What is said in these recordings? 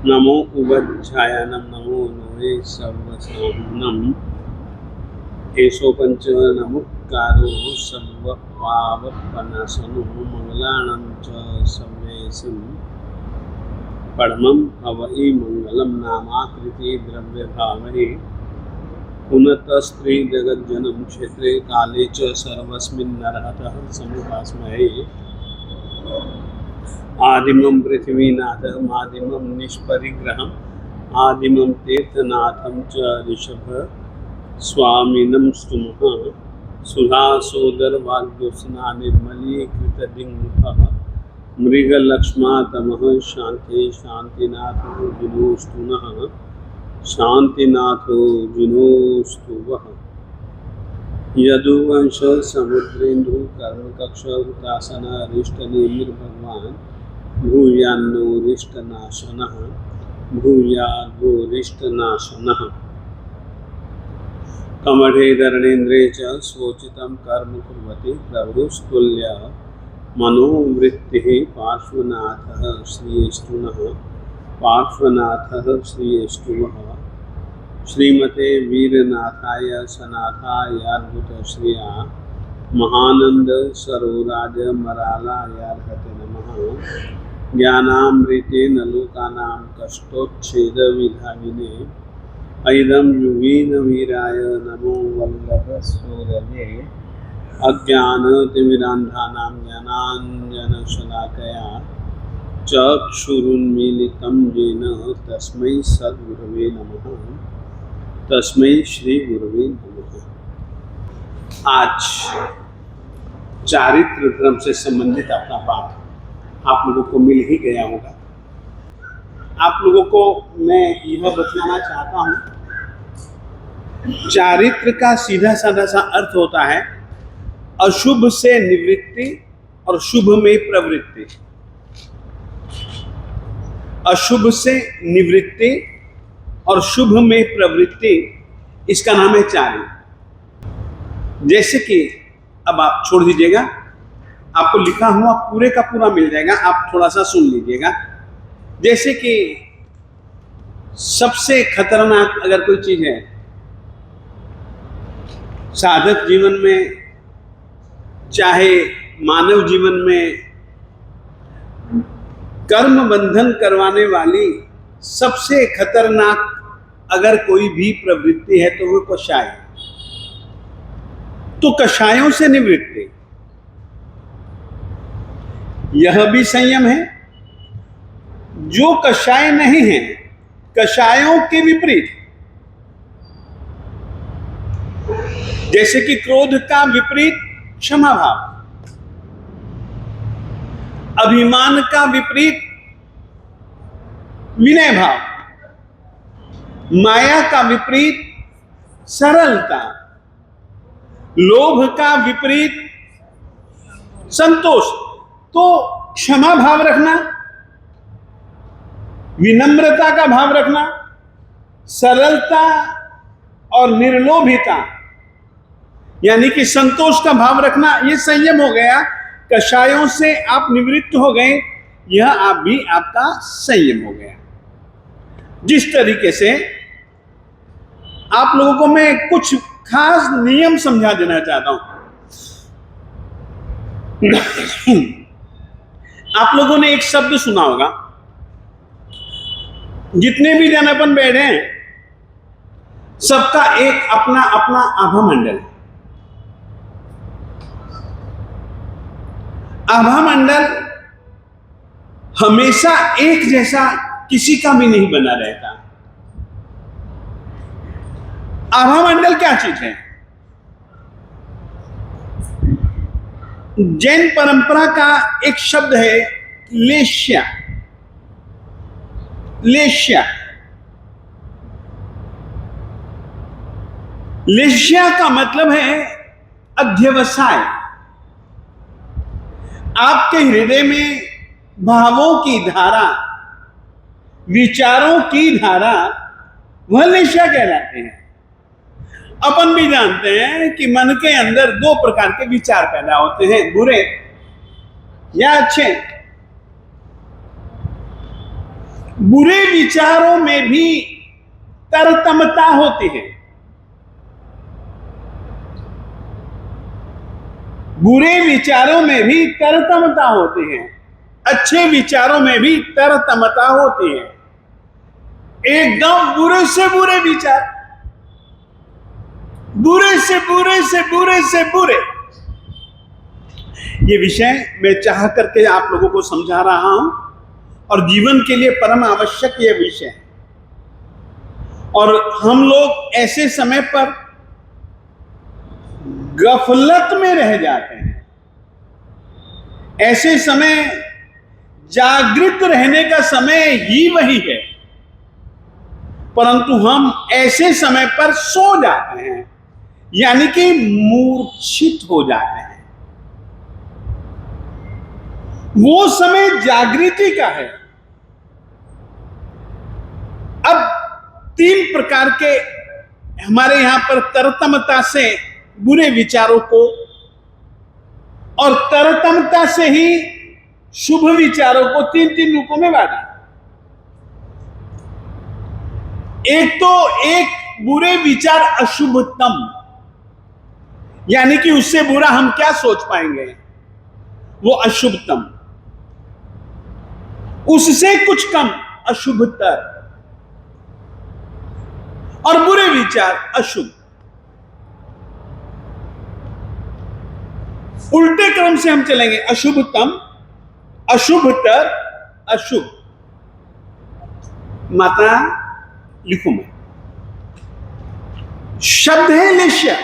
नमो उवज्झायनं नमो नोरे सर्वसाम्नं एषो पंच नमुक्कारो सर्वपावपनाशनो मंगलानां च सर्वेसिं परमं हवै मंगलं नामाकृति द्रव्यभावे पुनतस्त्री जगज्जनम क्षेत्रे काले च सर्वस्मिन् नरहतः समुपास्महे आदिमं पृथ्वीनाथं आदिमं निष्परिग्रहम् आदिमं तीर्थनाथं च ऋषभ स्वामिनं स्तुमः सुधासोदरवाग्योत्सना निर्मलीकृतदिङ्मुखः मृगलक्ष्मातमः शान्ति शान्तिनाथो जिनोस्तु नः शान्तिनाथो जिनोस्तु वः यदुवंश समुद्रेन्दु कर्मकक्ष हुतासन रिष्टनेमिर्भगवान् भूयान्नो रिष्टनाशनः भूयाद्वो रिष्टनाशनः कमठे धरणेन्द्रे च स्वोचितं कर्म कुर्वति प्रभुस्तुल्य मनोवृत्तिः पार्श्वनाथः श्रीयस्तु नः पार्श्वनाथः श्रीयस्तु वः श्रीमते वीरनाथाय सनाथायाद्भुतश्रिया महानंद सरोराज मरालायार्हते नमः ज्ञानामृतेन लोकानां कष्टोच्छेदविधायिने ऐदं युवीन वीराय नमो वल्लभसूरये अज्ञानतिमिरान्धानां ज्ञानाञ्जनशलाकया चक्षुरुन्मीलितं येन तस्मै सद्गुरवे नमः तस्मै श्री गुरुवे नमः। आज चारित्र धर्म से संबंधित अपना पाठ आप लोगों को मिल ही गया होगा। आप लोगों को मैं यह बतलाना चाहता हूँ, चारित्र का सीधा साधा सा अर्थ होता है अशुभ से निवृत्ति और शुभ में प्रवृत्ति। अशुभ से निवृत्ति और शुभ में प्रवृत्ति, इसका नाम है चारित्र। जैसे कि अब आप छोड़ दीजिएगा, आपको लिखा हुआ पूरे का पूरा मिल जाएगा, आप थोड़ा सा सुन लीजिएगा। जैसे कि सबसे खतरनाक अगर कोई चीज है साधक जीवन में, चाहे मानव जीवन में, कर्म बंधन करवाने वाली सबसे खतरनाक अगर कोई भी प्रवृत्ति है तो वो कषाय। तो कषायों से निवृत्ति, यह भी संयम है। जो कषाय नहीं है, कषायों के विपरीत, जैसे कि क्रोध का विपरीत क्षमा भाव, अभिमान का विपरीत विनय भाव, माया का विपरीत सरलता, लोभ का विपरीत संतोष। तो क्षमा भाव रखना, विनम्रता का भाव रखना, सरलता और निर्लोभिता यानी कि संतोष का भाव रखना, यह संयम हो गया। कषायों से आप निवृत्त हो गए, यह आप भी आपका संयम हो गया। जिस तरीके से आप लोगों को मैं कुछ खास नियम समझा देना चाहता हूं। आप लोगों ने एक शब्द सुना होगा, जितने भी जन अपन बैठे हैं सबका एक अपना अपना आभा मंडल है। आभा मंडल हमेशा एक जैसा किसी का भी नहीं बना रहता। आभा मंडल क्या चीज है? जैन परंपरा का एक शब्द है लेश्या। लेश्या, लेश्या का मतलब है अध्यवसाय। आपके हृदय में भावों की धारा, विचारों की धारा, वह लेश्या कहलाते हैं। अपन भी जानते हैं कि मन के अंदर दो प्रकार के विचार पैदा होते हैं, बुरे या अच्छे। बुरे विचारों में भी तरतमता होती है। बुरे विचारों में भी तरतमता होती है, अच्छे विचारों में भी तरतमता होती है। एकदम बुरे से बुरे विचार, बुरे से बुरे से बुरे से बुरे, ये विषय मैं चाह करके आप लोगों को समझा रहा हूं और जीवन के लिए परम आवश्यक यह विषय है। और हम लोग ऐसे समय पर गफलत में रह जाते हैं। ऐसे समय जागृत रहने का समय ही वही है, परंतु हम ऐसे समय पर सो जाते हैं, यानी कि मूर्छित हो जाते हैं। वो समय जागृति का है। अब 3 प्रकार के हमारे यहां पर तरतमता से बुरे विचारों को और तरतमता से ही शुभ विचारों को 3 रूपों में बांटा। एक बुरे विचार अशुभतम, यानी कि उससे बुरा हम क्या सोच पाएंगे, वो अशुभतम। उससे कुछ कम अशुभतर, और बुरे विचार अशुभ। उल्टे क्रम से हम चलेंगे, अशुभतम, अशुभतर, अशुभ। माता लिखो मैं, शब्द है लेश्या।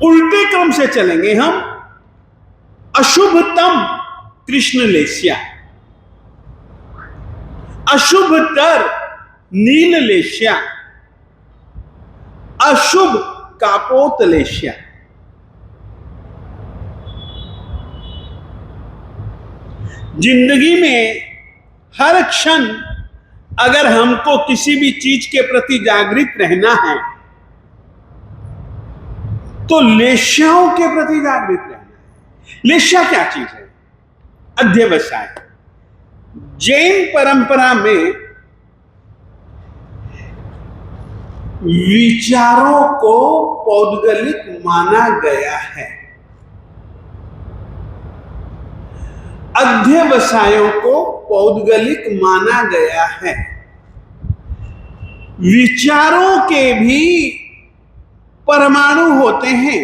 उल्टे क्रम से चलेंगे हम, अशुभतम कृष्ण लेश्या, अशुभतर नील लेश्या, अशुभ कापोत लेश्या। जिंदगी में हर क्षण अगर हमको किसी भी चीज के प्रति जागृत रहना है तो लेश्याओं के प्रति जागृत रहना है। लेश्या क्या चीज है? अध्यवसाय। जैन परंपरा में विचारों को पौद्गलिक माना गया है, अध्यवसायों को पौद्गलिक माना गया है। विचारों के भी परमाणु होते हैं।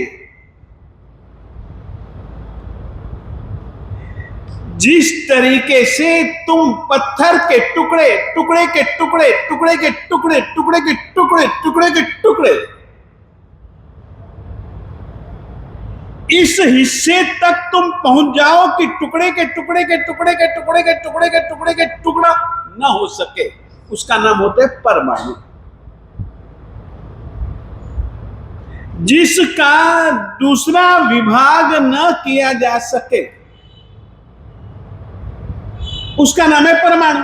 जिस तरीके से तुम पत्थर के टुकड़े टुकड़े के टुकड़े टुकड़े के टुकड़े टुकड़े के टुकड़े टुकड़े के टुकड़े इस हिस्से तक तुम पहुंच जाओ कि टुकड़े के टुकड़े के टुकड़े के टुकड़े के टुकड़े के टुकड़े के टुकड़ा ना हो सके, उसका नाम होता है परमाणु। जिसका दूसरा विभाग न किया जा सके उसका नाम है परमाणु।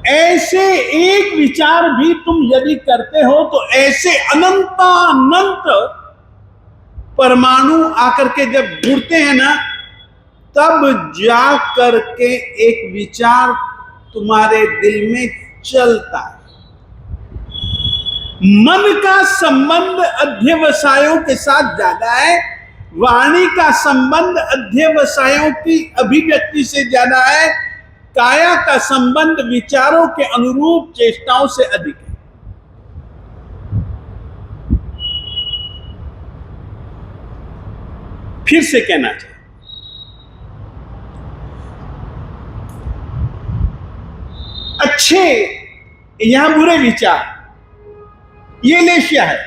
ऐसे एक विचार भी तुम यदि करते हो तो ऐसे अनंत परमाणु आकर के जब जुड़ते हैं ना, तब जा करके एक विचार तुम्हारे दिल में चलता है। मन का संबंध अध्यवसायों के साथ ज्यादा है, वाणी का संबंध अध्यवसायों की अभिव्यक्ति से ज्यादा है, काया का संबंध विचारों के अनुरूप चेष्टाओं से अधिक है। फिर से कहना चाहिए, अच्छे यहां बुरे विचार, ये लेश्या है।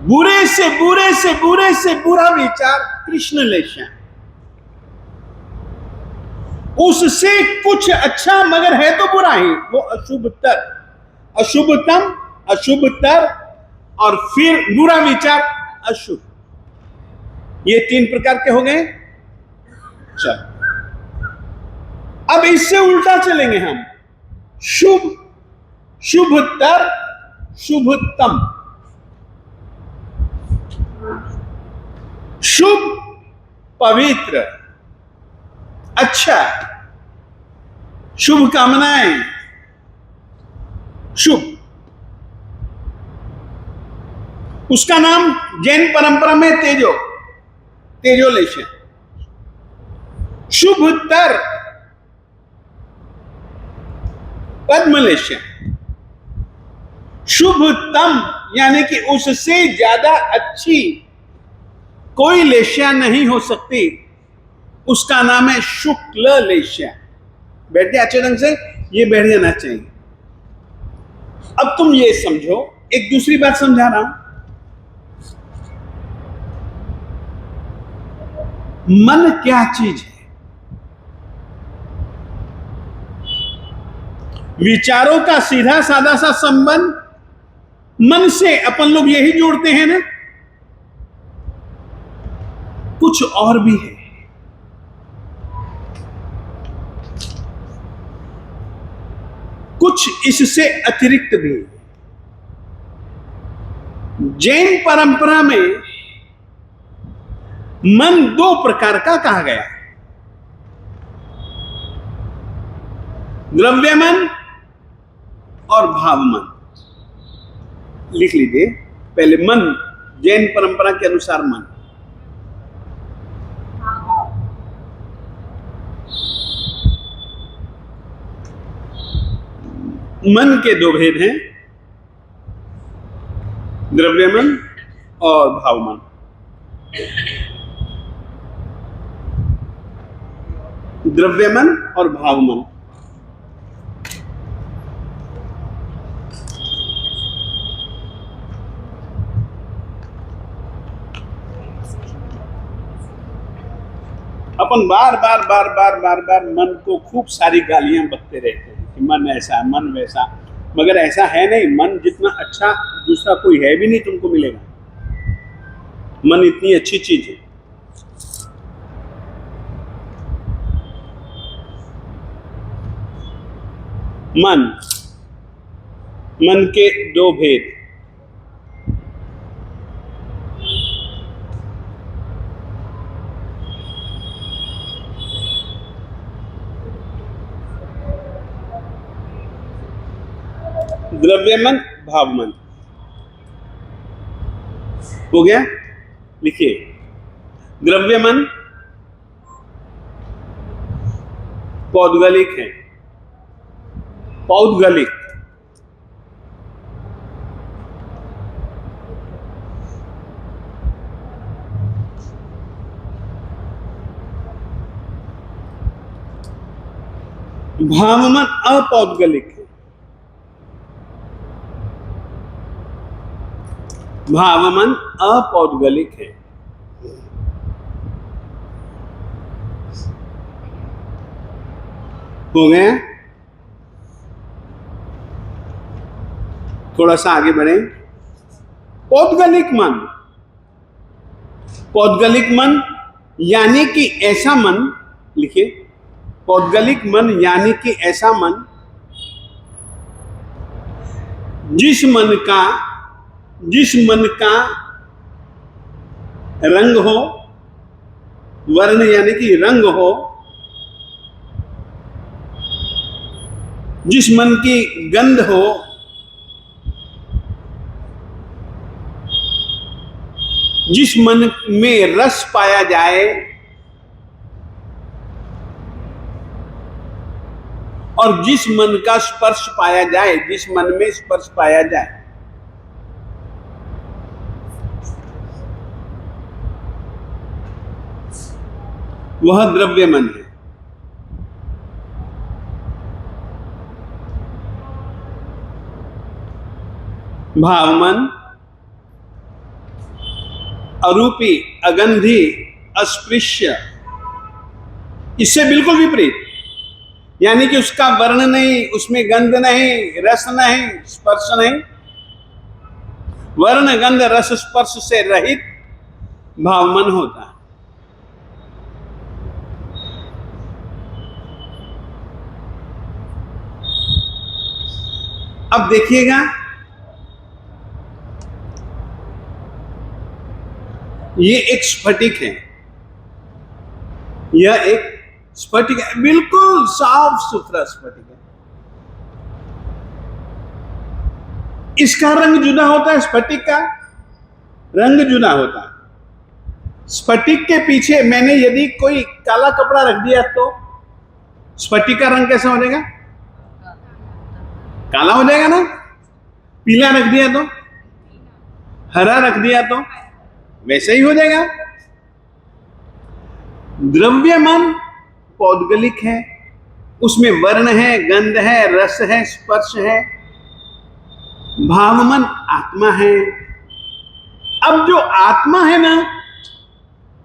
बुरे से बुरे से बुरे से बुरा विचार कृष्ण लेश्या है। उससे कुछ अच्छा मगर है तो बुरा ही, वो अशुभतर, अशुभतम, अशुभतर, और फिर बुरा विचार अशुभ। ये 3 प्रकार के हो गए। चलो अब इससे उल्टा चलेंगे हम, शुभ, शुभतर, शुभतम। शुभ पवित्र, अच्छा, शुभ कामनाएं, शुभ, उसका नाम जैन परंपरा में तेजोलेशन। शुभतर, पद्मलेशन। शुभतम यानी कि उससे ज्यादा अच्छी कोई लेशिया नहीं हो सकती, उसका नाम है शुक्ल लेशिया। बैठे अच्छे ढंग से, ये बैठ जाना चाहिए। अब तुम ये समझो, एक दूसरी बात समझा रहा हूं। मन क्या चीज है? विचारों का सीधा साधा सा संबंध मन से अपन लोग यही जोड़ते हैं ना, कुछ और भी है। कुछ इससे अतिरिक्त भी। जैन परंपरा में मन दो प्रकार का कहा गया है, द्रव्य मन और भाव मन। लिख लीजिए पहले मन, जैन परंपरा के अनुसार मन। मन के दो भेद हैं, द्रव्य मन और भाव मन। द्रव्य मन और भाव मन। अपन बार बार मन को खूब सारी गालियां बकते रहते हैं कि मन ऐसा, मन वैसा, मगर ऐसा है नहीं। मन जितना अच्छा दूसरा कोई है भी नहीं तुमको मिलेगा। मन इतनी अच्छी चीज है। मन के दो भेद, द्रव्य मन, भाव मन। हो गया? लिखिए, द्रव्य मन पौद्गलिक है, पौद्गलिक। भाव मन अपौद्गलिक है। भाव मन अपौद्गलिक है। हो गया? थोड़ा सा आगे बढ़े। पौद्गलिक मन, पौद्गलिक मन यानी कि ऐसा मन, लिखिए, पौद्गलिक मन यानी कि ऐसा मन जिस मन का रंग हो, वर्ण यानी कि रंग हो, जिस मन की गंध हो, जिस मन में रस पाया जाए और जिस मन का स्पर्श पाया जाए, जिस मन में स्पर्श पाया जाए, वह द्रव्य मन है। भाव मन अरूपी, अगंधी, अस्पृश्य, इससे बिल्कुल विपरीत, यानी कि उसका वर्ण नहीं, उसमें गंध नहीं, रस नहीं, स्पर्श नहीं, वर्ण गंध रस स्पर्श से रहित भाव मन होता है। अब देखिएगा, ये एक स्फटिक है, यह एक स्फटिक है, बिल्कुल साफ सुथरा स्फटिक है। इसका रंग जुदा होता है, स्फटिक का रंग जुदा होता है। स्फटिक के पीछे मैंने यदि कोई काला कपड़ा रख दिया तो स्फटिक का रंग कैसा हो जाएगा? काला हो जाएगा ना। पीला रख दिया तो, हरा रख दिया तो वैसे ही हो जाएगा। द्रव्यमान पौद्गलिक है, उसमें वर्ण है, गंध है, रस है, स्पर्श है। भावमन आत्मा है। अब जो आत्मा है ना,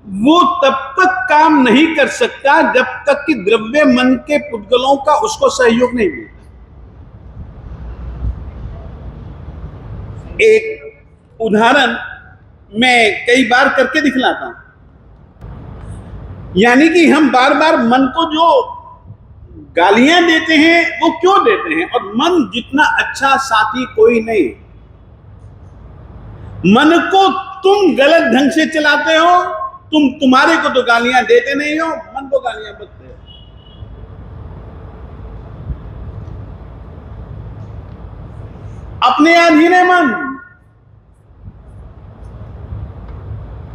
वो तब तक काम नहीं कर सकता जब तक कि द्रव्य मन के पुद्गलों का उसको सहयोग नहीं मिलता। एक उदाहरण मैं कई बार करके दिखलाता हूं। यानी कि हम बार बार मन को जो गालियां देते हैं वो क्यों देते हैं? और मन जितना अच्छा साथी कोई नहीं। मन को तुम गलत ढंग से चलाते हो, तुम्हारे को तो गालियां देते नहीं हो, मन को गालियां बकते हो। अपने अधीन है मन।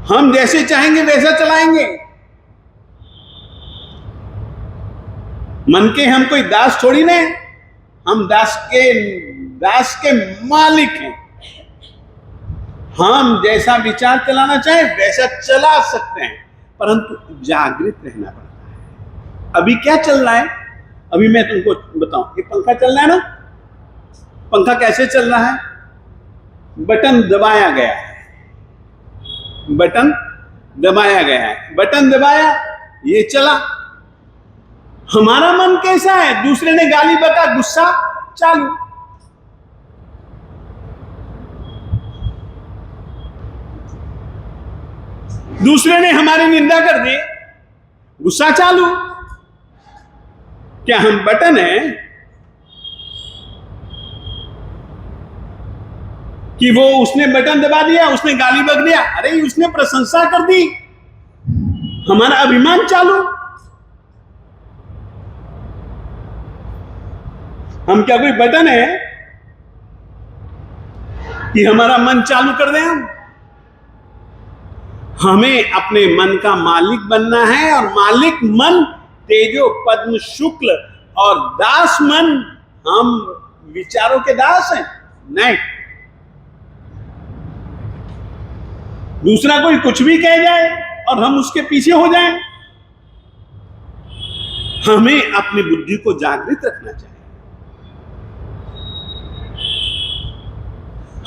हम जैसे चाहेंगे वैसा चलाएंगे। मन के हम कोई दास थोड़ी ना, हम दास के मालिक हैं। हम जैसा विचार चलाना चाहे वैसा चला सकते हैं, परंतु जागृत रहना पड़ता है। अभी क्या चल रहा है? अभी मैं तुमको बताऊं, ये पंखा चल रहा है ना। पंखा कैसे चल रहा है? बटन दबाया गया है, बटन दबाया गया है, बटन दबाया, ये चला। हमारा मन कैसा है? दूसरे ने गाली बका, गुस्सा चालू। दूसरे ने हमारी निंदा कर दी, गुस्सा चालू। क्या हम बटन है कि वो उसने बटन दबा दिया, उसने गाली बक दिया, अरे उसने प्रशंसा कर दी, हमारा अभिमान चालू। हम क्या कोई बटन है कि हमारा मन चालू कर दें? हमें अपने मन का मालिक बनना है, और मालिक मन तेजो पद्म शुक्ल, और दास मन हम विचारों के दास हैं नहीं। दूसरा कोई कुछ भी कह जाए और हम उसके पीछे हो जाएं। हमें अपनी बुद्धि को जागृत रखना चाहिए।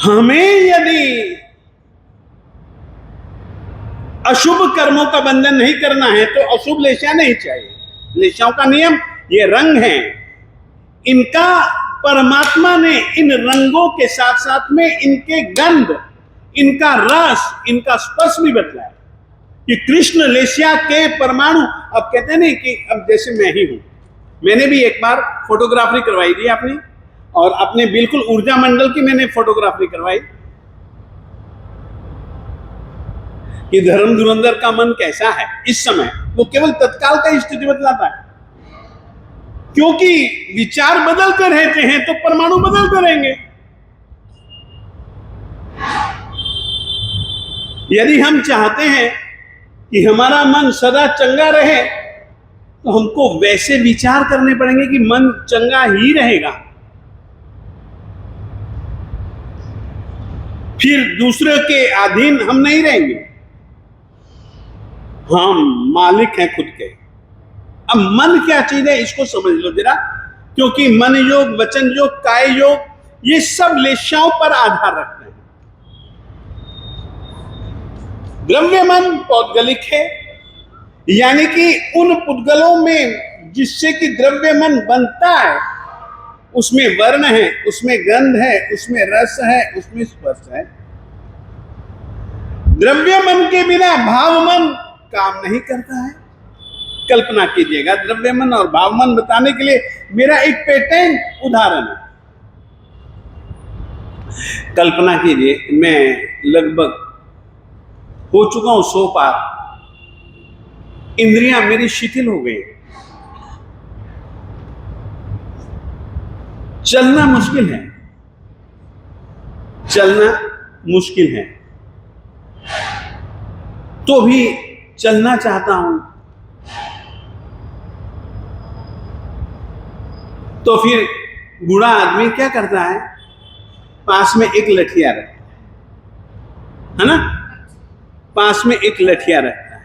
हमें यदि अशुभ कर्मों का बंधन नहीं करना है तो अशुभ लेशा नहीं चाहिए। लेशाओं का नियम ये रंग है, इनका परमात्मा ने इन रंगों के साथ साथ में इनके गंध, इनका रस, इनका स्पर्श भी बतलाया कि कृष्ण लेशिया के परमाणु। अब कहते हैं नहीं कि अब जैसे मैं ही हूं, मैंने भी एक बार फोटोग्राफी करवाई थी अपनी, और अपने बिल्कुल ऊर्जा मंडल की मैंने फोटोग्राफी करवाई कि धर्म धुरंधर का मन कैसा है इस समय। वो केवल तत्काल का स्थिति बतलाता है, क्योंकि विचार बदलते रहते हैं तो परमाणु बदलते रहेंगे। यदि हम चाहते हैं कि हमारा मन सदा चंगा रहे तो हमको वैसे विचार करने पड़ेंगे कि मन चंगा ही रहेगा। फिर दूसरे के अधीन हम नहीं रहेंगे, हम मालिक हैं खुद के। अब मन क्या चीज है इसको समझ लो जरा, क्योंकि मन योग, वचन योग, काय योग, ये सब लेशाओं पर आधार रखते हैं। द्रव्य मन पौद्गलिक है, यानी कि उन पुद्गलों में जिससे कि द्रव्य मन बनता है उसमें वर्ण है, उसमें गंध है, उसमें रस है, उसमें स्पर्श है। द्रव्य मन के बिना भाव मन काम नहीं करता है। कल्पना कीजिएगा, द्रव्य मन और भाव मन बताने के लिए मेरा एक पेटेंट उदाहरण है। कल्पना कीजिए, मैं लगभग हो चुका हूं 100 पार, इंद्रियां मेरी शिथिल हो गई, चलना मुश्किल है, चलना मुश्किल है, तो भी चलना चाहता हूं। तो फिर बूढ़ा आदमी क्या करता है, पास में एक लठिया रखता है ना, पास में एक लठिया रखता है।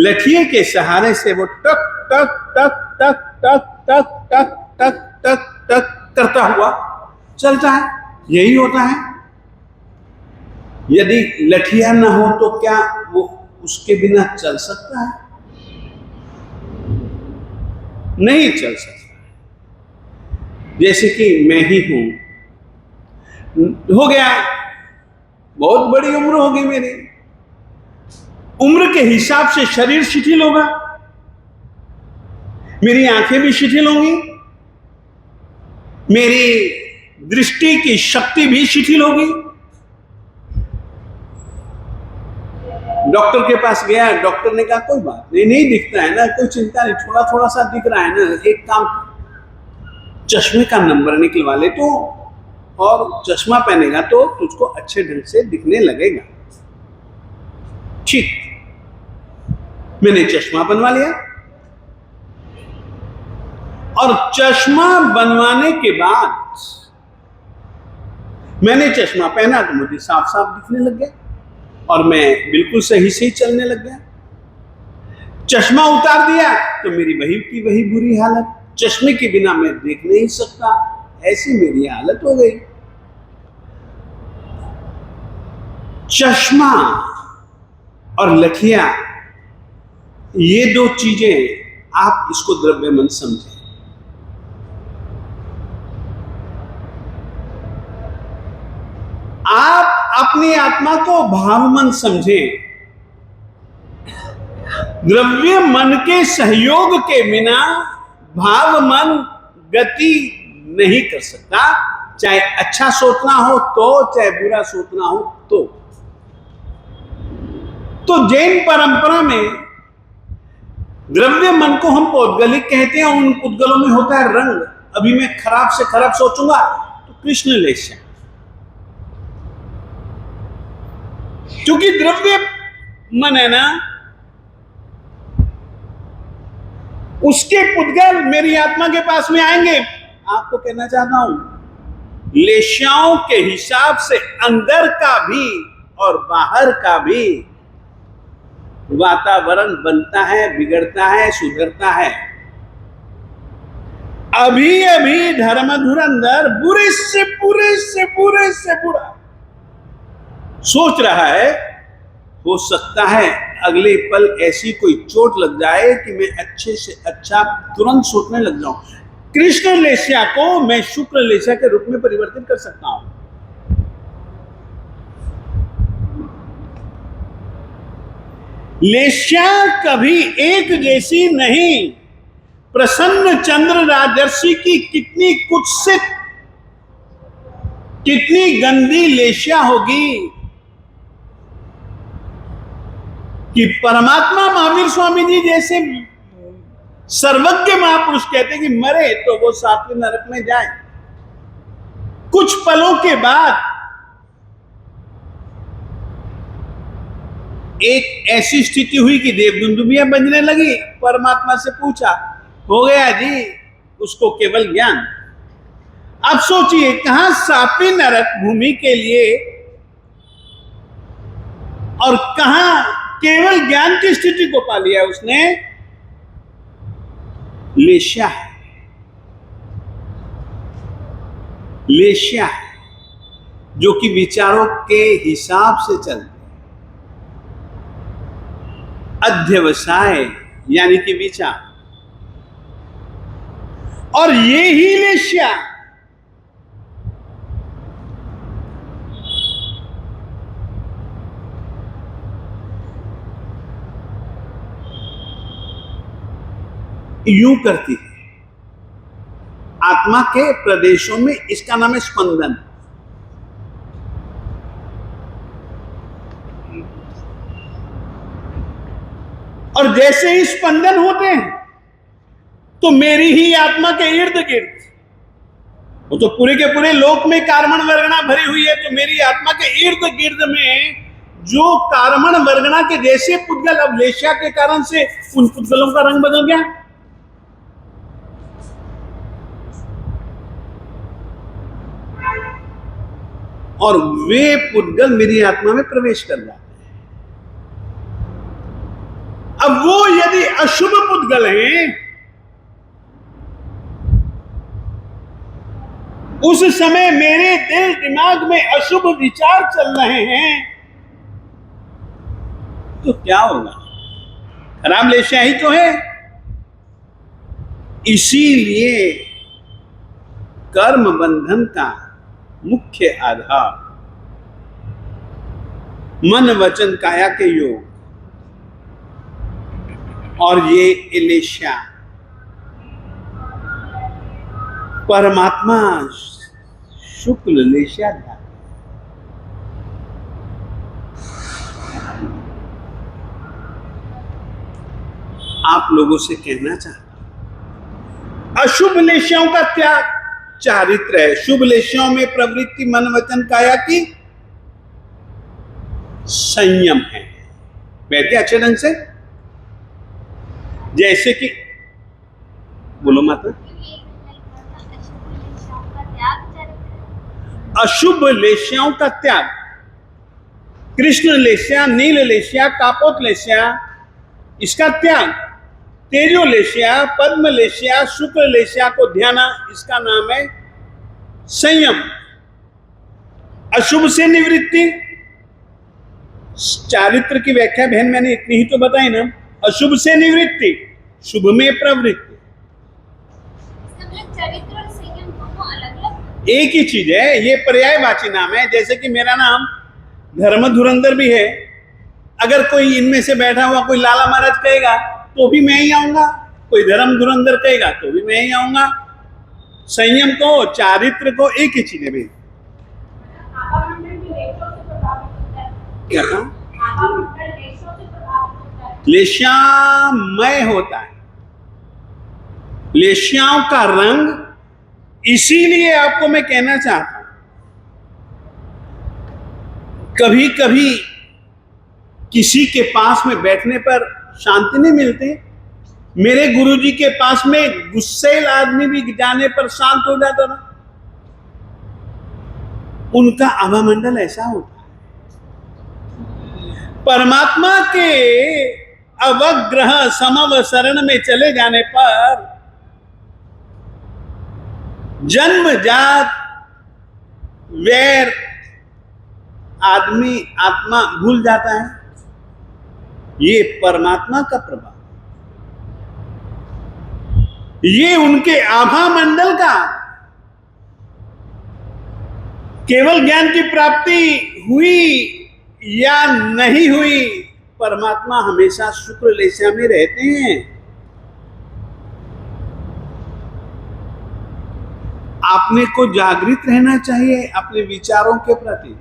लठिए के सहारे से वो टक टक टक टक टक टक टक टक टक टक करता हुआ चलता है। यही होता है। यदि लठिया ना हो तो क्या वो उसके बिना चल सकता है? नहीं चल सकता। जैसे कि मैं ही हूं, हो गया, बहुत बड़ी उम्र होगी मेरी, उम्र के हिसाब से शरीर शिथिल होगा, मेरी आंखें भी शिथिल होंगी, मेरी दृष्टि की शक्ति भी शिथिल होगी। डॉक्टर के पास गया, डॉक्टर ने कहा कोई बात नहीं, नहीं दिखता है ना, कोई चिंता नहीं, थोड़ा थोड़ा सा दिख रहा है ना, एक काम चश्मे का नंबर निकलवा ले तो, और चश्मा पहनेगा तो तुझको अच्छे ढंग से दिखने लगेगा। ठीक, मैंने चश्मा बनवा लिया, और चश्मा बनवाने के बाद मैंने चश्मा पहना तो मुझे साफ साफ दिखने लग गया, और मैं बिल्कुल सही से ही चलने लग गया। चश्मा उतार दिया तो मेरी वही की वही बुरी हालत, चश्मे के बिना मैं देख नहीं सकता, ऐसी मेरी हालत हो गई। चश्मा और लठिया, ये दो चीजें, आप इसको द्रव्य मन समझें। आप अपनी आत्मा को भाव मन समझें। द्रव्य मन के सहयोग के बिना भाव मन गति नहीं कर सकता, चाहे अच्छा सोचना हो तो, चाहे बुरा सोचना हो तो जैन परंपरा में द्रव्य मन को हम पौद्गलिक कहते हैं। उन पुद्गलों में होता है रंग। अभी मैं खराब से खराब सोचूंगा तो कृष्ण लेश्या, क्योंकि द्रव्य मन है ना, उसके पुद्गल मेरी आत्मा के पास में आएंगे। आपको कहना चाहता हूं, लेश्याओं के हिसाब से अंदर का भी और बाहर का भी वातावरण बनता है, बिगड़ता है, सुधरता है। अभी अभी धर्मधुरंधर बुरे से बुरे से बुरे से बुरा सोच रहा है, हो सकता है अगले पल ऐसी कोई चोट लग जाए कि मैं अच्छे से अच्छा तुरंत सोचने लग जाऊं। कृष्ण लेश्या को मैं शुक्र लेश्या के रूप में परिवर्तित कर सकता हूं। लेश्या कभी एक जैसी नहीं। प्रसन्न चंद्र राजर्षि की कितनी कुत्सित, कितनी गंदी लेश्या होगी कि परमात्मा महावीर स्वामी जी जैसे सर्वज्ञ महापुरुष कहते कि मरे तो वो सातवें नरक में जाए। कुछ पलों के बाद एक ऐसी स्थिति हुई कि देवदुंदुभियां बजने लगी। परमात्मा से पूछा, हो गया जी उसको केवल ज्ञान। अब सोचिए, कहां सातवीं नरक भूमि के लिए और कहां केवल ज्ञान की स्थिति को पा लिया उसने। लेश्या है, लेश्या है, जो कि विचारों के हिसाब से चलते, अध्यवसाय यानी कि विचार, और ये ही लेश्या यूं करती है आत्मा के प्रदेशों में। इसका नाम है स्पंदन। और जैसे ही स्पंदन होते हैं तो मेरी ही आत्मा के इर्द गिर्द, वो तो पूरे के पूरे लोक में कार्मण वर्गणा भरी हुई है, तो मेरी आत्मा के इर्द गिर्द में जो कार्मण वर्गणा के जैसे पुद्गल, अब लेशा के कारण से उन पुद्गलों का रंग बदल गया। और वे पुद्गल मेरी आत्मा में प्रवेश कर जाते हैं। अब वो यदि अशुभ पुद्गल हैं, उस समय मेरे दिल दिमाग में अशुभ विचार चल रहे हैं, तो क्या होगा? खराब लेशा ही तो है। इसीलिए कर्म बंधन का मुख्य आधार मन वचन काया के योग, और ये लेशा परमात्मा शुक्ल लेशा ध्यान। आप लोगों से कहना चाहता हूं, अशुभ लेशाओं का त्याग चारित्र है। शुभ लेशाओं में प्रवृत्ति मन वचन काया की संयम है। बैठे अच्छे ढंग से, जैसे कि बोलो माता। अशुभ लेशाओं का त्याग, कृष्ण लेशा, नील लेशा, कापोत लेशा, इसका त्याग, तेजो लेशा, पद्म लेशा, शुक्र लेशा को ध्याना, इसका नाम है संयम। अशुभ से निवृत्ति, चारित्र की व्याख्या बहन मैंने इतनी ही तो बताई ना। अशुभ से निवृत्ति, शुभ में प्रवृत्ति। चरित्र और संयम दोनों अलग-अलग एक ही चीज है, ये पर्यायवाची नाम है। जैसे कि मेरा नाम धर्म धुरंधर भी है, अगर कोई इनमें से बैठा हुआ कोई लाला महाराज कहेगा तो भी मैं ही आऊंगा, कोई धर्म धुरंधर कहेगा तो भी मैं ही आऊंगा। संयम को, चारित्र को एक ही चीज है भाई। क्या कहा? लेश्यामय होता है, लेश्याओं का रंग। इसीलिए आपको मैं कहना चाहता हूं, कभी कभी किसी के पास में बैठने पर शांति नहीं मिलती। मेरे गुरुजी के पास में गुस्सैल आदमी भी जाने पर शांत हो जाता था। उनका आभामंडल ऐसा होता है। परमात्मा के अवग्रह समवसरण में चले जाने पर जन्मजात वैर आदमी आत्मा भूल जाता है। ये परमात्मा का प्रभाव, ये उनके आभा मंडल का। केवल ज्ञान की प्राप्ति हुई या नहीं हुई, परमात्मा हमेशा शुक्र लेशा में रहते हैं। आपने को जागृत रहना चाहिए अपने विचारों के प्रति।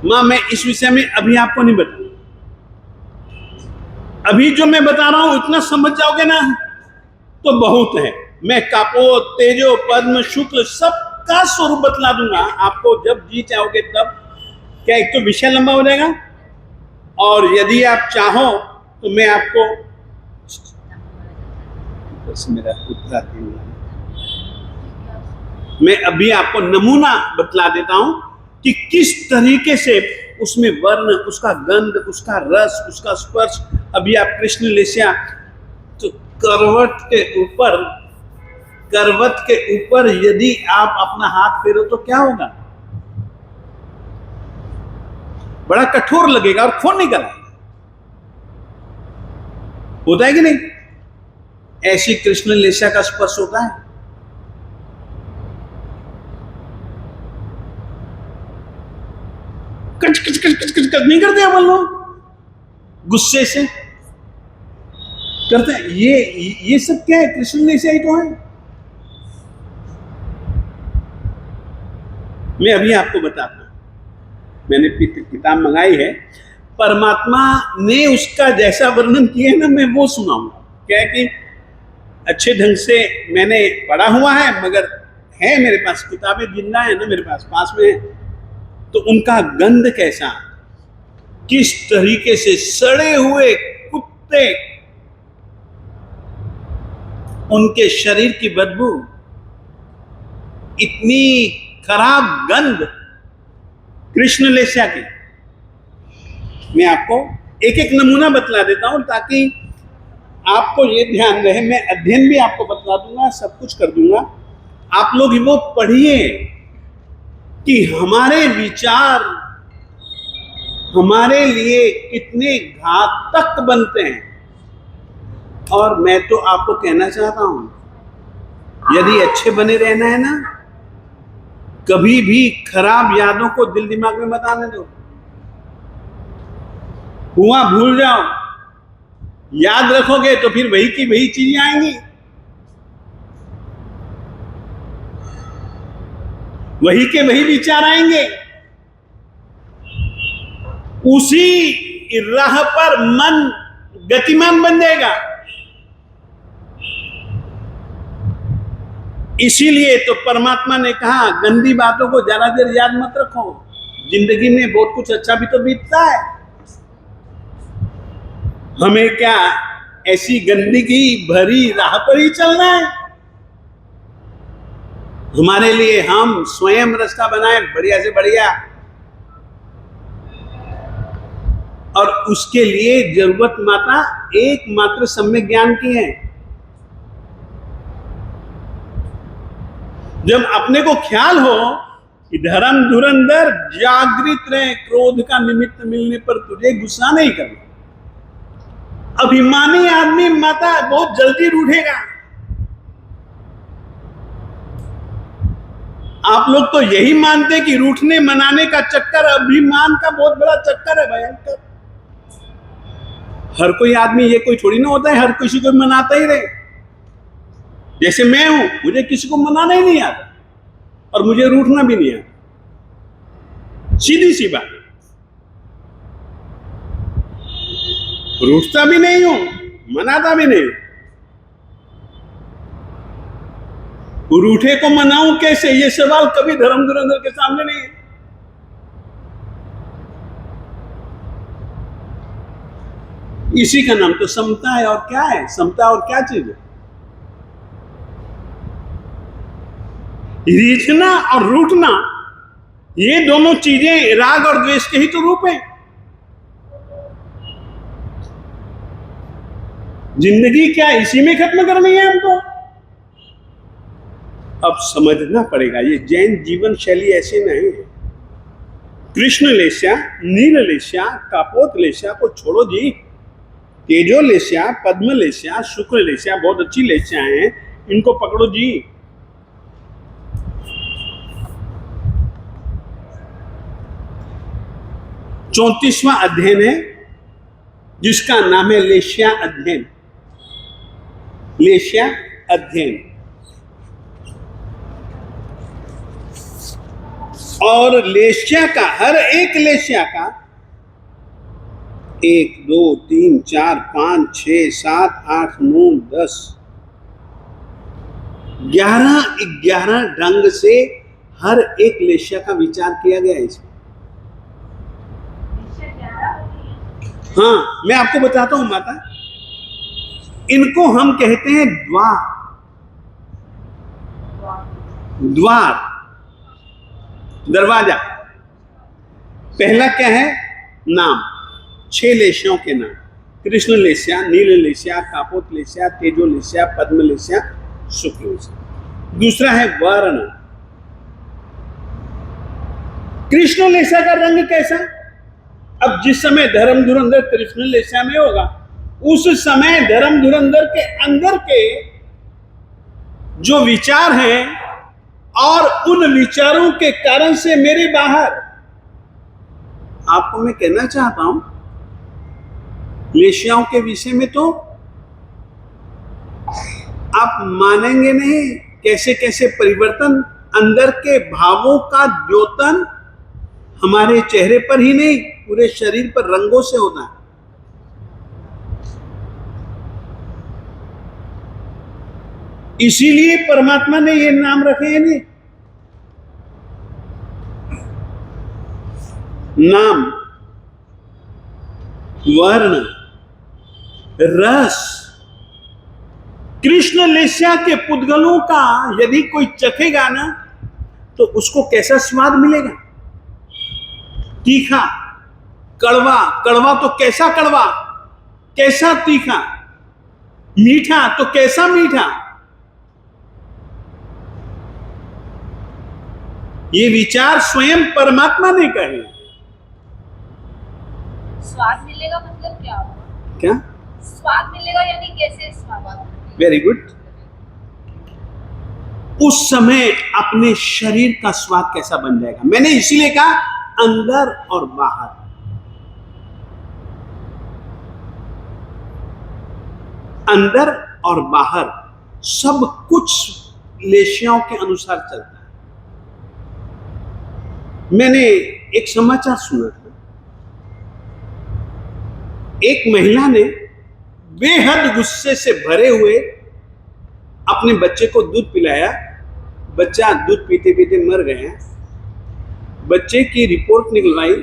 मां, मैं इस विषय में अभी आपको नहीं बता, अभी जो मैं बता रहा हूं इतना समझ जाओगे ना तो बहुत है। मैं कापोत, तेजो, पद्म, शुक्ल सबका स्वरूप बतला दूंगा आपको जब जी चाहोगे तब। क्या एक तो विषय लंबा हो जाएगा, और यदि आप चाहो तो मैं आपको मेरा मैं अभी आपको नमूना बतला देता हूं कि किस तरीके से उसमें वर्ण, उसका गंध, उसका रस, उसका स्पर्श। अभी आप कृष्ण लेशा तो करवट के ऊपर यदि आप अपना हाथ फेरो तो क्या होगा? बड़ा कठोर लगेगा और खून निकल आएगा। होता है कि नहीं? ऐसी कृष्ण लेशा का स्पर्श होता है। कच कच कच कच कच नहीं करते अपन लोग, गुस्से से करते हैं। ये सब क्या है? कृष्ण लेशा ही तो है। मैं अभी आपको बताता हूं। मैंने किताब मंगाई है, परमात्मा ने उसका जैसा वर्णन किया है ना, मैं वो सुनाऊंगा। क्या है कि अच्छे ढंग से मैंने पढ़ा हुआ है, मगर है मेरे पास किताबें जिंदा है ना, मेरे पास में है, तो उनका गंध कैसा, किस तरीके से सड़े हुए कुत्ते, उनके शरीर की बदबू, इतनी खराब गंध कृष्ण लेस्या की। मैं आपको एक एक नमूना बतला देता हूं ताकि आपको ये ध्यान रहे। मैं अध्ययन भी आपको बतला दूंगा, सब कुछ कर दूंगा, आप लोग वो पढ़िए कि हमारे विचार हमारे लिए कितने घातक बनते हैं। और मैं तो आपको कहना चाहता हूं, यदि अच्छे बने रहना है ना, कभी भी खराब यादों को दिल दिमाग में मत आने दो। हुआ भूल जाओ, याद रखोगे तो फिर वही की वही चीजें आएंगी, वही के वही विचार आएंगे, उसी राह पर मन गतिमान बन जाएगा। इसीलिए तो परमात्मा ने कहा गंदी बातों को ज्यादा देर याद मत रखो, जिंदगी में बहुत कुछ अच्छा भी तो बीतता है। हमें क्या ऐसी गंदगी भरी राह पर ही चलना है? हमारे लिए हम स्वयं रास्ता बनाए बढ़िया से बढ़िया, और उसके लिए जरूरत माता एकमात्र सम्यक ज्ञान की है। जब अपने को ख्याल हो कि धर्म धुरंधर जागृत रहे, क्रोध का निमित्त मिलने पर तुझे गुस्सा नहीं करना। अभिमानी आदमी माता बहुत जल्दी रूठेगा। आप लोग तो यही मानते कि रूठने मनाने का चक्कर अभिमान का बहुत बड़ा चक्कर है, भयंकर। हर कोई आदमी ये कोई थोड़ी ना होता है हर किसी को मनाता ही रहे। जैसे मैं हूं, मुझे किसी को मनाना ही नहीं आता और मुझे रूठना भी नहीं आता, सीधी सी बात। रूठता भी नहीं हूं, मनाता भी नहीं हूं। रूठे को मनाऊं कैसे, ये सवाल कभी धर्म धुरंधर के सामने नहीं है। इसी का नाम तो समता है। और क्या है समता, और क्या चीज है? रीझना और रूठना, ये दोनों चीजें राग और द्वेष के ही तो रूप हैं। जिंदगी क्या इसी में खत्म करनी है हमको? अब समझना पड़ेगा, ये जैन जीवन शैली ऐसी नहीं है। कृष्ण लेस्या, नील लेस्या, कापोत लेस्या को छोड़ो जी। तेजो लेस्या, पद्म लेस्या, शुक्र लेस्या बहुत अच्छी लेस्या हैं, इनको पकड़ो जी। चौंतीसवां अध्ययन है जिसका नाम है लेस्या अध्ययन। लेस्या अध्ययन। और लेस्या का, हर एक लेस्या का 1 2 3 4 5 6 7 8 9 10 11 ढंग से हर एक लेस्या का विचार किया गया है इसमें। हाँ, मैं आपको बताता हूं माता, इनको हम कहते हैं द्वार। द्वार, दरवाजा। पहला क्या है? नाम। 6 लेस्याओं के नाम: कृष्ण लेस्या, नील लेस्या, कापोत लेस्या, तेजो लेस्या, पद्म लेस्या, शुक्ल लेस्या। दूसरा है वर्ण। कृष्ण लेस्या का रंग कैसा? अब जिस समय धर्म धुरंधर कृष्ण लेस्या में होगा, उस समय धर्म धुरंधर के अंदर के जो विचार हैं और उन विचारों के कारण से मेरे बाहर, आपको मैं कहना चाहता हूं लेस्याओं के विषय में तो आप मानेंगे नहीं कैसे कैसे परिवर्तन, अंदर के भावों का द्योतन हमारे चेहरे पर ही नहीं, पूरे शरीर पर रंगों से होता है। इसीलिए परमात्मा ने ये नाम रखे हैं। नहीं, नाम, वर्ण, रस। कृष्ण लेस्या के पुद्गलों का यदि कोई चखेगा ना, तो उसको कैसा स्वाद मिलेगा? तीखा, कड़वा। कड़वा तो कैसा कड़वा, कैसा तीखा। मीठा तो कैसा मीठा। ये विचार स्वयं परमात्मा ने कहे। स्वाद मिलेगा मतलब क्या होगा? क्या स्वाद मिलेगा यानी कैसे स्वाद? Very good. उस समय अपने शरीर का स्वाद कैसा बन जाएगा। मैंने इसीलिए कहा अंदर और बाहर। अंदर और बाहर सब कुछ लेशियाओं के अनुसार चलता है। मैंने एक समाचार सुना था, एक महिला ने बेहद गुस्से से भरे हुए अपने बच्चे को दूध पिलाया। बच्चा दूध पीते पीते मर गया। बच्चे की रिपोर्ट निकलवाई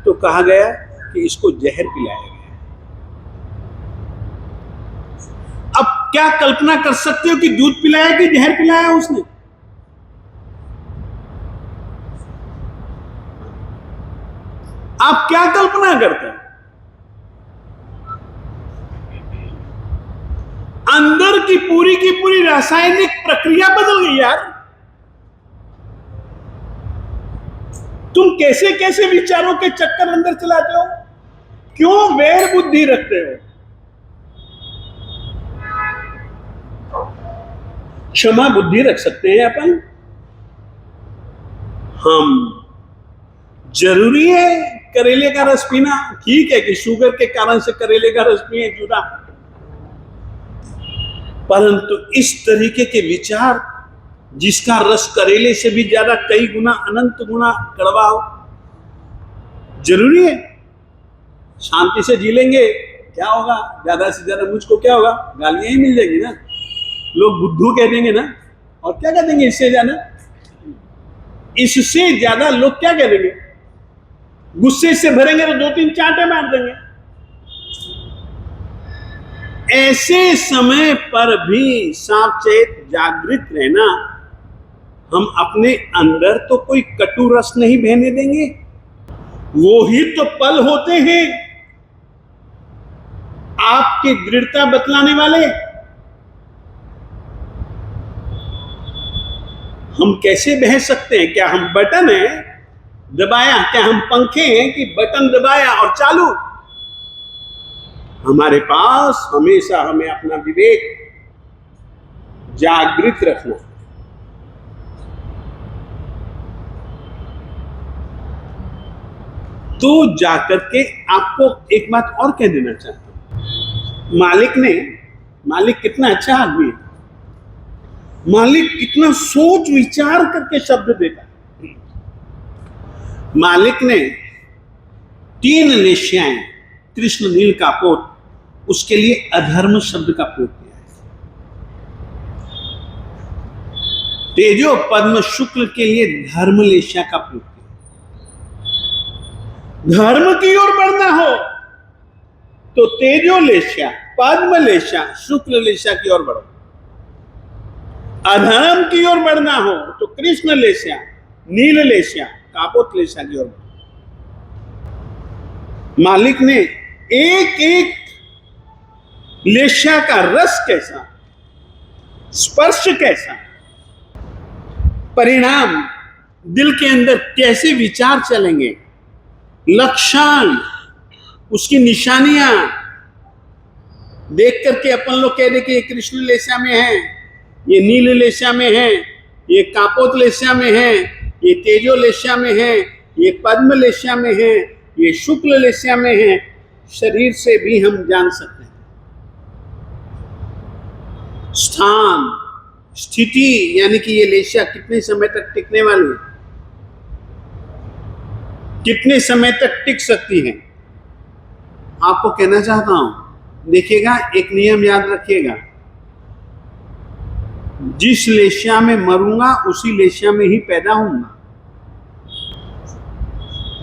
तो कहा गया कि इसको जहर पिलाया गया। अब क्या कल्पना कर सकते हो कि दूध पिलाया कि जहर पिलाया उसने? आप क्या कल्पना करते हैं? अंदर की पूरी रासायनिक प्रक्रिया बदल गई यार। तुम कैसे कैसे विचारों के चक्कर अंदर चलाते हो? क्यों वैर बुद्धि रखते हो? क्षमा बुद्धि रख सकते हैं अपन। हम जरूरी है करेले का रस पीना? ठीक है कि शुगर के कारण से करेले का रस पिए, जुदा। परंतु इस तरीके के विचार जिसका रस करेले से भी ज्यादा कई गुना, अनंत गुना कड़वा हो, जरूरी है? शांति से जी लेंगे, क्या होगा? ज्यादा से ज्यादा मुझको क्या होगा? गालियां ही मिल जाएगी ना। लोग बुद्धू कह देंगे ना, और क्या कह देंगे इससे ज्यादा? इससे ज्यादा लोग क्या कह देंगे? गुस्से से भरेंगे तो 2-3 चांटे मार देंगे। ऐसे समय पर भी सावचेत जागृत रहना। हम अपने अंदर तो कोई कटु रस नहीं बहने देंगे। वो ही तो पल होते हैं आपकी दृढ़ता बतलाने वाले। हम कैसे बह सकते हैं? क्या हम बटन है दबाया? क्या हम पंखे हैं कि बटन दबाया और चालू? हमारे पास हमेशा हमें अपना विवेक जागृत रखना। तो जाकर के आपको एक बात और कह देना चाहता हूं। मालिक कितना अच्छा आदमी है। मालिक कितना सोच विचार करके शब्द देता है। मालिक ने 3 लेश्याएं, कृष्ण नील कापोत, उसके लिए अधर्म शब्द का प्रयोग किया है। तेजो पद्म शुक्ल के लिए धर्म लेश्या का प्रयोग किया। धर्म की ओर बढ़ना हो तो तेजो लेश्या, पद्म लेश्या, शुक्ल लेश्या की ओर बढ़ो। अधर्म की ओर बढ़ना हो तो कृष्ण लेश्या, नील लेश्या, कापोत लेश्या की ओर बढ़ो। मालिक ने एक एक लेश्या का रस कैसा, स्पर्श कैसा, परिणाम दिल के अंदर कैसे विचार चलेंगे, लक्षण, उसकी निशानियां देख करके अपन लोग कह दे कि ये कृष्ण लेश्या में है, ये नील लेश्या में है, ये कापोत लेश्या में है, ये तेजो लेश्या में है, ये पद्म लेश्या में है, ये शुक्ल लेश्या में है। शरीर से भी हम जान सकते हैं स्थान, स्थिति, यानी कि ये लेश्या कितने समय तक टिकने वाली है। कितने समय तक टिक सकती है। आपको कहना चाहता हूं, देखिएगा, एक नियम याद रखिएगा, जिस लेशिया में मरूंगा उसी लेशिया में ही पैदा होऊंगा।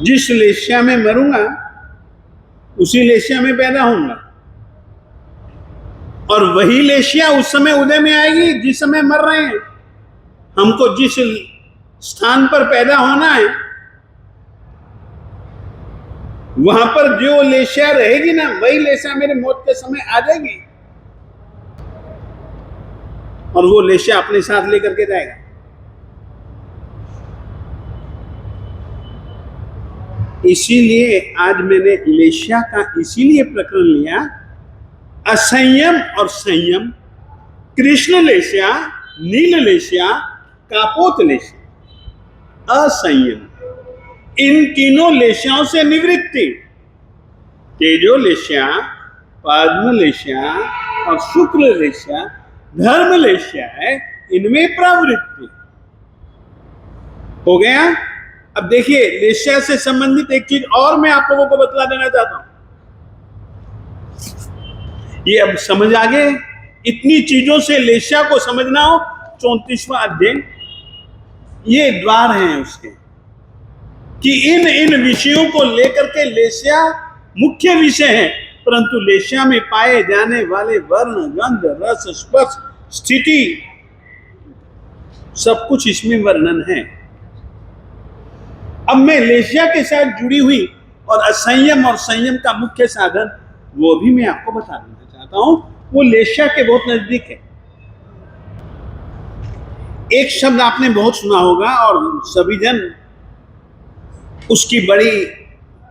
जिस लेशिया में मरूंगा उसी लेशिया में पैदा होऊंगा, और वही लेशिया उस समय उदय में आएगी जिस समय मर रहे हैं। हमको जिस स्थान पर पैदा होना है वहां पर जो लेशिया रहेगी ना, वही लेशिया मेरे मौत के समय आ जाएगी और वो लेशिया अपने साथ लेकर के जाएगा। इसीलिए आज मैंने लेशिया का इसीलिए प्रकरण लिया, असंयम और संयम, कृष्ण लेशिया, नील लेशिया, कापोत लेशिया, असंयम, इन तीनों लेशियाओं से निवृत्ति। तेजो लेशिया, पद्म लेशिया और शुक्ल लेशिया, धर्म लेशिया है, इनमें प्रवृत्ति हो गया। अब देखिए, लेशिया से संबंधित एक चीज और मैं आप लोगों को बतला देना चाहता हूं। ये अब समझ आ गए, इतनी चीजों से लेशिया को समझना हो। 34वां अध्याय, ये द्वार हैं उसके, कि इन इन विषयों को लेकर के लेशिया मुख्य विषय है, परंतु लेशिया में पाए जाने वाले वर्ण, गंध, रस, स्पर्श, स्थिति, सब कुछ इसमें वर्णन है। अब मैं लेशिया के साथ जुड़ी हुई और असंयम और संयम का मुख्य साधन वो भी मैं आपको बता देना चाहता हूं। वो लेशिया के बहुत नजदीक है। एक शब्द आपने बहुत सुना होगा और सभी जन उसकी बड़ी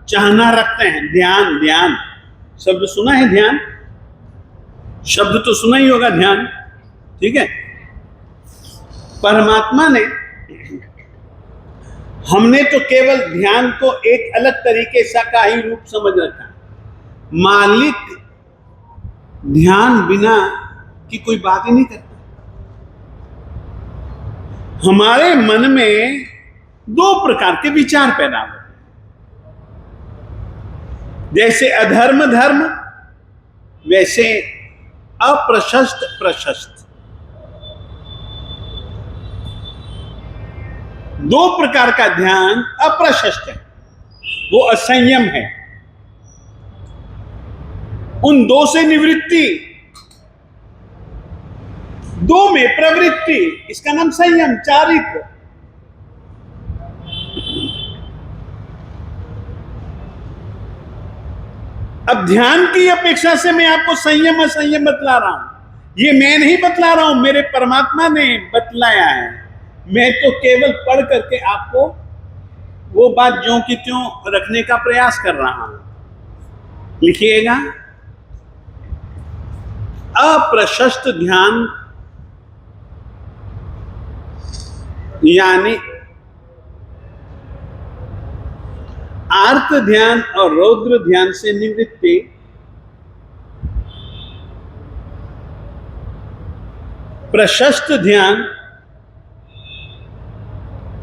चाहना रखते हैं, ध्यान। ध्यान शब्द सुना है? ध्यान शब्द तो सुना ही होगा, ध्यान, ठीक है। परमात्मा ने, हमने तो केवल ध्यान को एक अलग तरीके से का ही रूप समझ रखा। मालिक ध्यान बिना की कोई बात ही नहीं करता। हमारे मन में दो प्रकार के विचार पैदा होते हैं, जैसे अधर्म धर्म, वैसे अप्रशस्त प्रशस्त। दो प्रकार का ध्यान अप्रशस्त है, वो असंयम है। उन दो से निवृत्ति, दो में प्रवृत्ति, इसका नाम संयम, चारित्र। अब ध्यान की अपेक्षा से मैं आपको संयम असंयम बतला रहा हूं। ये मैं नहीं बतला रहा हूं, मेरे परमात्मा ने बतलाया है। मैं तो केवल पढ़ करके आपको वो बात ज्यों की त्यों रखने का प्रयास कर रहा हूं। लिखिएगा, अप्रशस्त ध्यान यानी आर्त ध्यान और रौद्र ध्यान से निवृत्ति, प्रशस्त ध्यान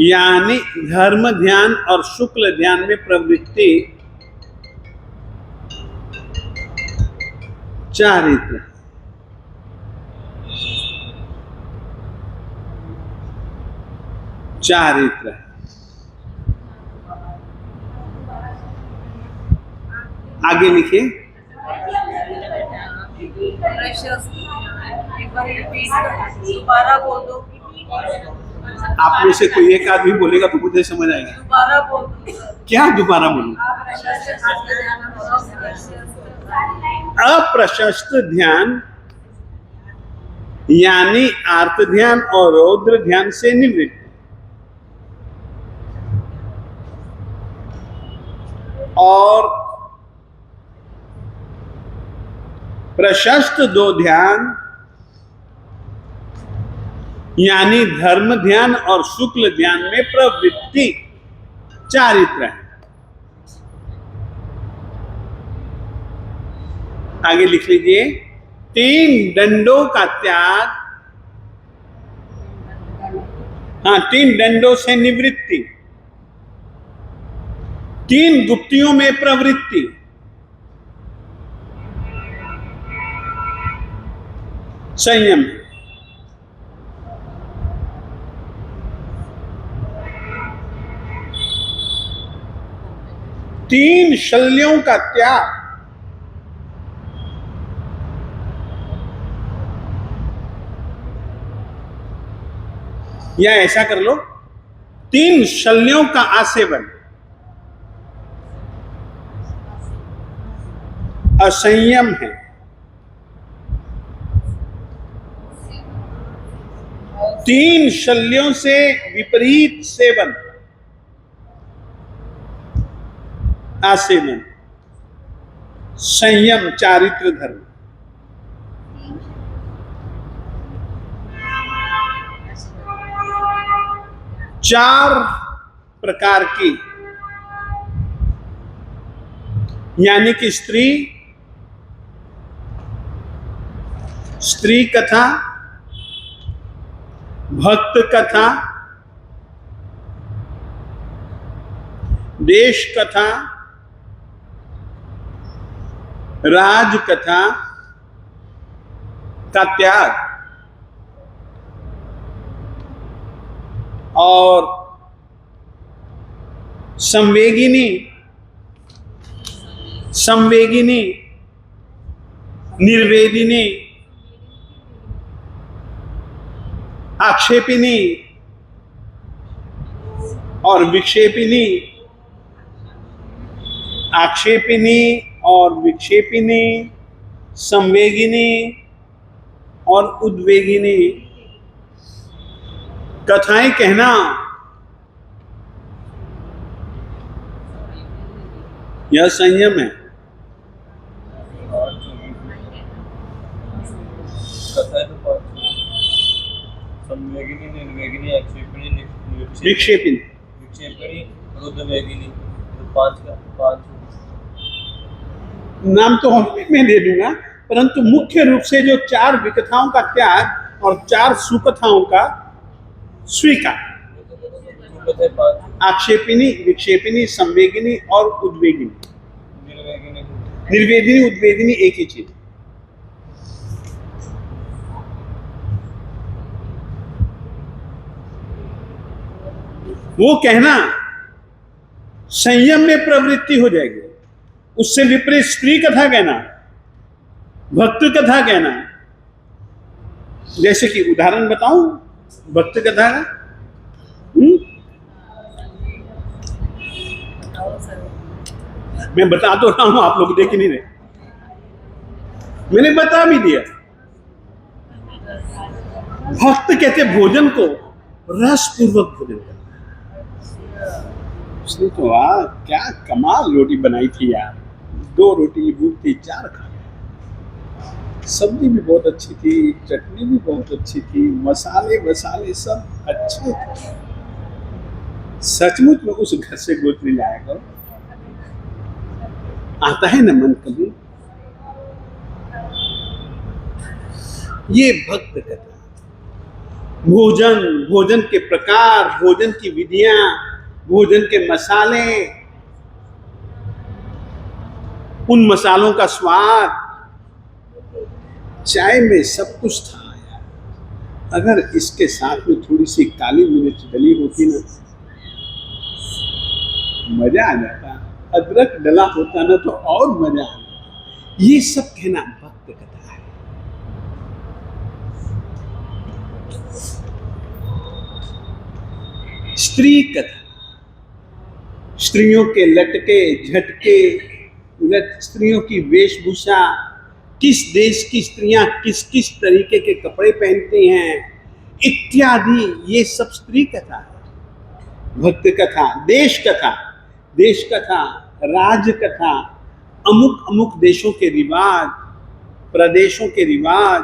यानी धर्म ध्यान और शुक्ल ध्यान में प्रवृत्ति, चारित्र। चारित्र आगे लिखिए। दोबारा बोल दो। आप में से कोई एक आदमी बोलेगा तो मुझे समझ आएगा। दोबारा बोल दो। क्या दोबारा बोलूं? अप्रशस्त ध्यान यानी आर्त ध्यान और रौद्र ध्यान से निवृत्त, और प्रशस्त दो ध्यान यानी धर्म ध्यान और शुक्ल ध्यान में प्रवृत्ति, चारित्र है। आगे लिख लीजिए, तीन दंडों का त्याग, हाँ, तीन दंडों से निवृत्ति, तीन गुप्तियों में प्रवृत्ति, संयम। तीन शल्यों का त्याग, या ऐसा कर लो, तीन शल्यों का आसेवन, असंयम है। तीन शल्यों से विपरीत सेवन, आसेवन, संयम, चारित्र धर्म। चार प्रकार की, यानी कि स्त्री कथा, भक्त कथा, देश कथा, राज कथा का त्याग, और संवेगिनी, निर्वेदिनी, आक्षेपिनी और विक्षेपिनी, आक्षेपिनी और विक्षेपिनी, संवेगिनी और उद्वेगिनी कथाएं कहना, यह संयम है। संवेगिनी, निर्वेगिनी, आक्षेपिनी, विक्षेपिनी, और उद्वेगिनी, पांच नाम तो मैं दे दूंगा, परंतु मुख्य रूप से जो चार विकथाओं का त्याग और चार सुकथाओं का स्वीकार, आक्षेपिनी, विक्षेपिनी, संवेगिनी और उद्वेगिनी। निर्वेदिनी, उद्वेगिनी एक ही चीज। वो कहना संयम में प्रवृत्ति हो जाएगी, उससे विपरीत स्त्री कथा कहना, भक्त कथा कहना। जैसे कि उदाहरण बताऊं भक्त कथा का, मैं बता तो रहा हूं, आप लोग देख नहीं रहे, मैंने बता भी दिया। भक्त कहते भोजन को रस पूर्वक भोजन करना। उसने तो वाह क्या कमाल रोटी बनाई थी यार, 2 रोटी भूख थी, 4 खा गए। सब्जी भी बहुत अच्छी थी, चटनी भी बहुत अच्छी थी, मसाले सब अच्छे थे। सचमुच में उस घर से गोत्री लाया करो, आता है न मन कभी। ये भक्त कथा, भोजन के प्रकार, भोजन की विधियां, भोजन के मसाले, उन मसालों का स्वाद, चाय में सब कुछ था यार। अगर इसके साथ में थोड़ी सी काली मिर्च डली होती ना, मजा आ जाता। अदरक डला होता ना तो और मजा आ जाता। ये सब कहना भक्त कथा है। स्त्री कथा, स्त्रियों के लटके झटके, स्त्रियों की वेशभूषा, किस देश की स्त्रियां किस किस तरीके के कपड़े पहनती हैं इत्यादि, ये सब स्त्री कथा है। भक्त कथा, देश कथा, राज कथा, अमुक देशों के रिवाज, प्रदेशों के रिवाज,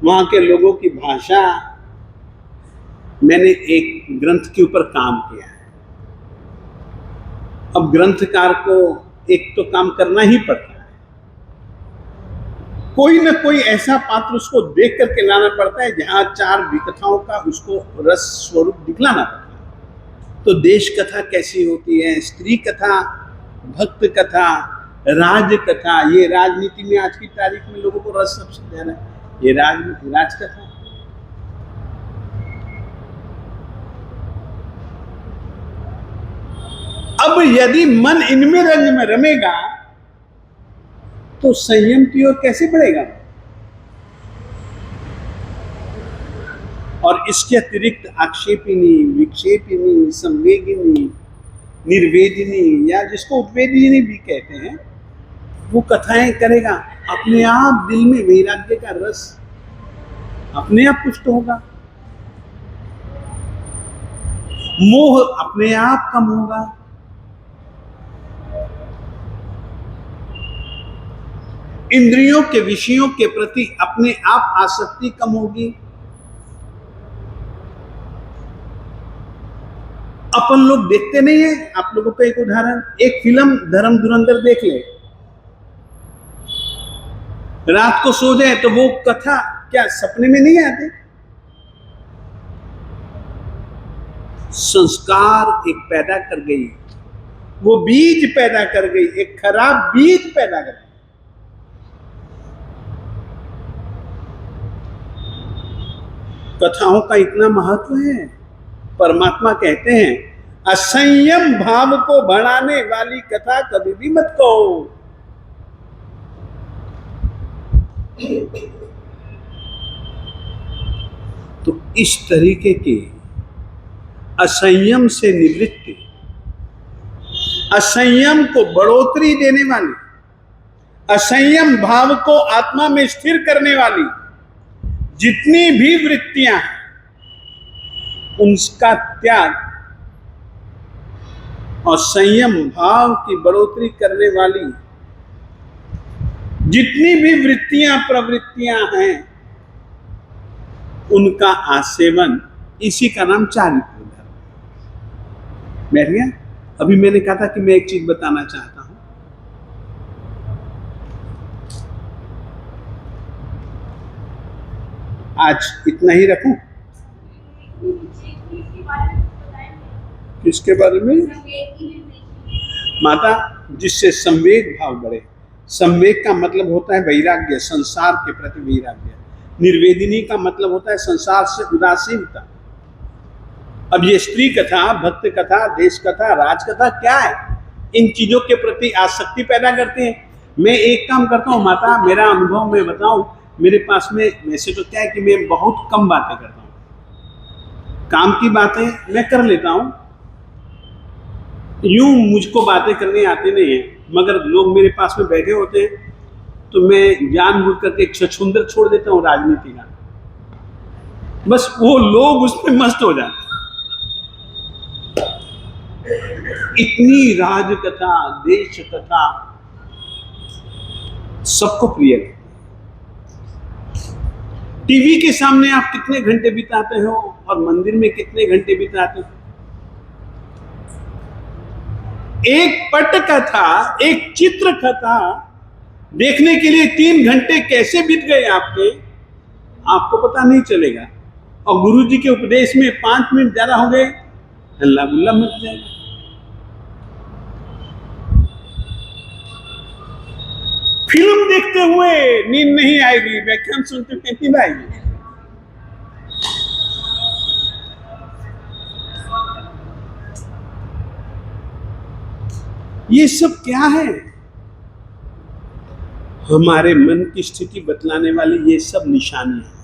वहां के लोगों की भाषा। मैंने एक ग्रंथ के ऊपर काम किया है। अब ग्रंथकार को एक तो काम करना ही पड़ता है, कोई न कोई ऐसा पात्र उसको देख करके लाना पड़ता है जहां 4 विकथाओं का उसको रस स्वरूप दिखलाना पड़ता है। तो देश कथा कैसी होती है, स्त्री कथा, भक्त कथा, राज कथा। ये राजनीति में आज की तारीख में लोगों को रस सबसे ज्यादा है, ये राज कथा। अब यदि मन इनमें रंग में रमेगा तो संयम की ओर कैसे बढ़ेगा। और इसके अतिरिक्त आक्षेपिनी, विक्षेपिनी, संवेगिनी, निर्वेदिनी या जिसको उद्वेदिनी भी कहते हैं, वो कथाएं करेगा। अपने आप दिल में वैराग्य का रस अपने आप पुष्ट होगा, मोह अपने आप कम होगा, इंद्रियों के विषयों के प्रति अपने आप आसक्ति कम होगी। अपन लोग देखते नहीं है, आप लोगों का एक उदाहरण, एक फिल्म धर्म धुरंधर देख ले, रात को सो जाए तो वो कथा क्या सपने में नहीं आती। संस्कार एक पैदा कर गई, वो बीज पैदा कर गई, एक खराब बीज पैदा कर गई। कथाओं का इतना महत्व है। परमात्मा कहते हैं असंयम भाव को बढ़ाने वाली कथा कभी भी मत कहो। तो इस तरीके के असंयम से निवृत्ति, असंयम को बढ़ोतरी देने वाली, असंयम भाव को आत्मा में स्थिर करने वाली जितनी भी वृत्तियां हैं, उनका त्याग और संयम भाव की बढ़ोतरी करने वाली जितनी भी वृत्तियां प्रवृत्तियां हैं, उनका आसेवन, इसी का नाम चारित्र धर्म। बैठ गया। अभी मैंने कहा था कि मैं एक चीज बताना चाहता हूं। आज इतना ही रखूं। किसके बारे में? माता, जिससे संवेग भाव बढ़े। संवेग का मतलब होता है वैराग्य, संसार के प्रति वैराग्य। निर्वेदिनी का मतलब होता है संसार से उदासीनता। अब ये स्त्री कथा, भक्त कथा, देश कथा, राज कथा क्या है? इन चीजों के प्रति आसक्ति पैदा करते हैं। मैं एक काम करता हूँ माता, मेरा अनुभव मैं बताऊं, मेरे पास में वैसे तो क्या है कि मैं बहुत कम बातें करता हूँ, काम की बातें मैं कर लेता हूँ, यूं मुझको बातें करनी आती नहीं है, मगर लोग मेरे पास में बैठे होते हैं तो मैं जानबूझ करके एक छछूंदर छोड़ देता हूँ राजनीति का, बस वो लोग उसमें मस्त हो जाते। इतनी राज कथा, देश कथा सबको प्रिय है। टीवी के सामने आप कितने घंटे बिताते हो और मंदिर में कितने घंटे बिताते हो? एक पट कथा, एक चित्र कथा देखने के लिए 3 घंटे कैसे बीत गए आपको पता नहीं चलेगा। और गुरु जी के उपदेश में 5 मिनट ज्यादा हो गए, हल्ला गुल्ला मच जाएगा। फिल्म देखते हुए नींद नहीं आएगी, व्याख्यान सुनते हुए नींद आएगी। ये सब क्या है? हमारे मन की स्थिति बतलाने वाली ये सब निशानियां हैं।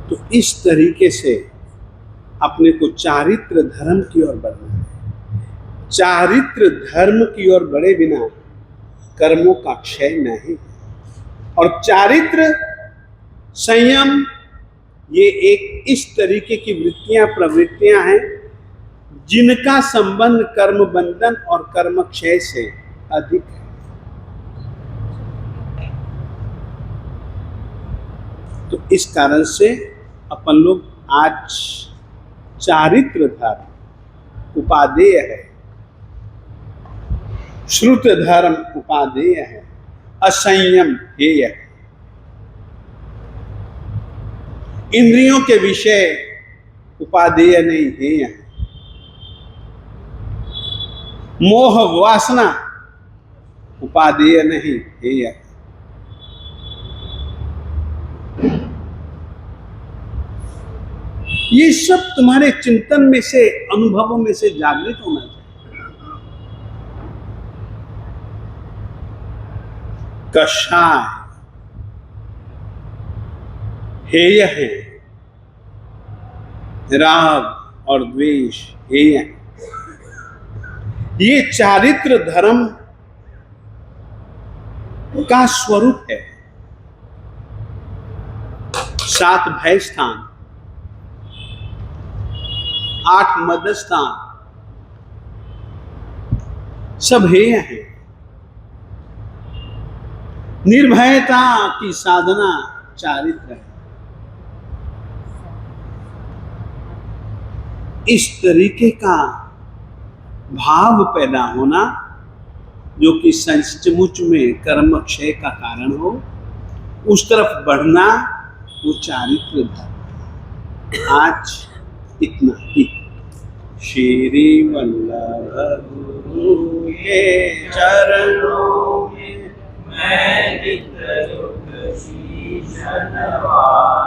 तो इस तरीके से अपने को चारित्र धर्म की ओर बढ़ना है। चारित्र धर्म की ओर बढ़े बिना कर्मों का क्षय नहीं। और चारित्र, संयम, ये एक इस तरीके की वृत्तियां, प्रवृत्तियां हैं जिनका संबंध कर्म बंधन और कर्म क्षय से अधिक है। तो इस कारण से अपन लोग आज चारित्र धर्म उपादेय है, श्रुत धर्म उपादेय है, असंयम हेय है। इंद्रियों के विषय उपादेय नहीं है यहाँ। मोह वासना उपादेय नहीं है यहाँ। ये सब तुम्हारे चिंतन में से, अनुभवों में से जागृत होना चाहिए। कषाय हेय है, राग और द्वेष हेय है। ये चारित्र धर्म का स्वरूप है। 7 भय स्थान, 8 मद स्थान, सब हेय है। निर्भयता की साधना चारित्र है। इस तरीके का भाव पैदा होना जो कि सचमुच में कर्म क्षय का कारण हो, उस तरफ बढ़ना, वो चारित्र धर्म। आज इतना ही। श्री वल्लभ गुरु के चरणों में मैं नित्य शीश नवाऊं।